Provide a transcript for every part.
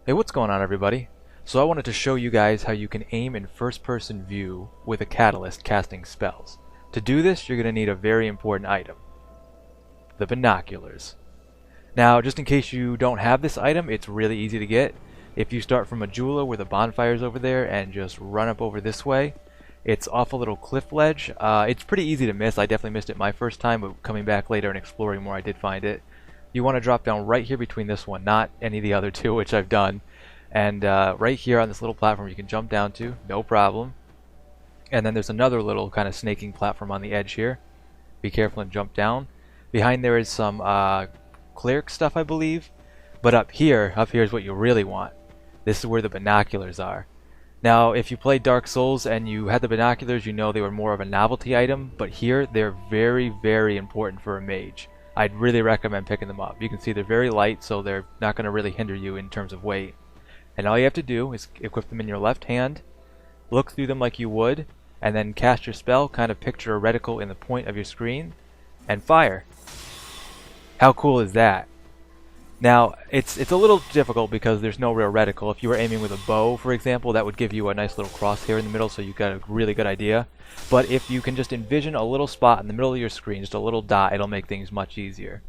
Hey, what's going on, everybody? So I wanted to show you guys how you can aim in first-person view with a catalyst casting spells. To do this, you're going to need a very important item. The binoculars. Now, just in case you don't have this item, it's really easy to get. If you start from Majula where the bonfire's over there and just run up over this way, it's off a little cliff ledge. It's pretty easy to miss. I definitely missed it my first time, but coming back later and exploring more, I did find it. You want to drop down right here between this one, not any of the other two, which I've done. And right here on this little platform you can jump down to, no problem. And then there's another little kind of snaking platform on the edge here. Be careful and jump down. Behind there is some cleric stuff, I believe. But up here is what you really want. This is where the binoculars are. Now, if you played Dark Souls and you had the binoculars, you know they were more of a novelty item. But here, they're very, very important for a mage. I'd really recommend picking them up. You can see they're very light, so they're not going to really hinder you in terms of weight. And all you have to do is equip them in your left hand, look through them like you would, and then cast your spell, kind of picture a reticle in the point of your screen, and fire. How cool is that? Now, it's a little difficult because there's no real reticle. If you were aiming with a bow, for example, that would give you a nice little crosshair in the middle, so you got a really good idea. But if you can just envision a little spot in the middle of your screen, just a little dot, it'll make things much easier.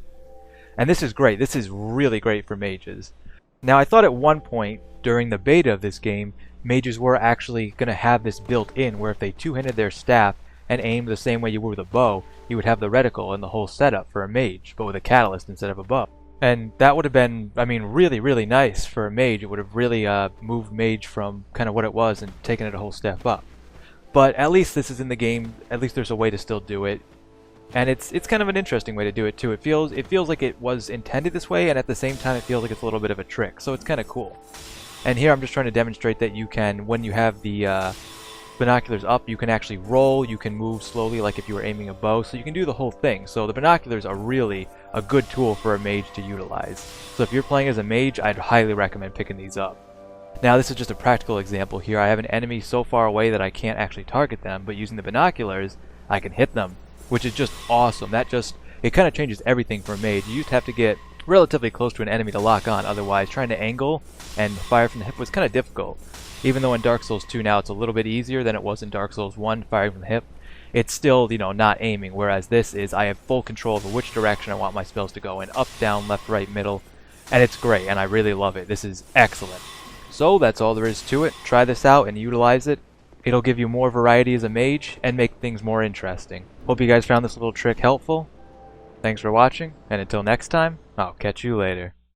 And this is great. This is really great for mages. Now, I thought at one point during the beta of this game, mages were actually going to have this built in, where if they two-handed their staff and aimed the same way you would with a bow, you would have the reticle and the whole setup for a mage, but with a catalyst instead of a bow. And that would have been, I mean, really, really nice for a mage. It would have really moved mage from kind of what it was and taken it a whole step up. But at least this is in the game. At least there's a way to still do it. And it's kind of an interesting way to do it too. It feels like it was intended this way, and at the same time it feels like it's a little bit of a trick. So it's kind of cool. And here I'm just trying to demonstrate that you can, when you have the binoculars up, you can actually roll, you can move slowly like if you were aiming a bow, so you can do the whole thing. So the binoculars are really a good tool for a mage to utilize. So if you're playing as a mage, I'd highly recommend picking these up. Now this is just a practical example here. I have an enemy so far away that I can't actually target them, but using the binoculars, I can hit them, which is just awesome. It kind of changes everything for a mage. You used to have to get relatively close to an enemy to lock on, otherwise trying to angle and fire from the hip was kind of difficult. Even though in Dark Souls 2 now it's a little bit easier than it was in Dark Souls 1, firing from the hip, it's still, not aiming, whereas this is, I have full control over which direction I want my spells to go in, up, down, left, right, middle, and it's great, and I really love it. This is excellent. So that's all there is to it. Try this out and utilize it. It'll give you more variety as a mage and make things more interesting. Hope you guys found this little trick helpful. Thanks for watching, and until next time, I'll catch you later.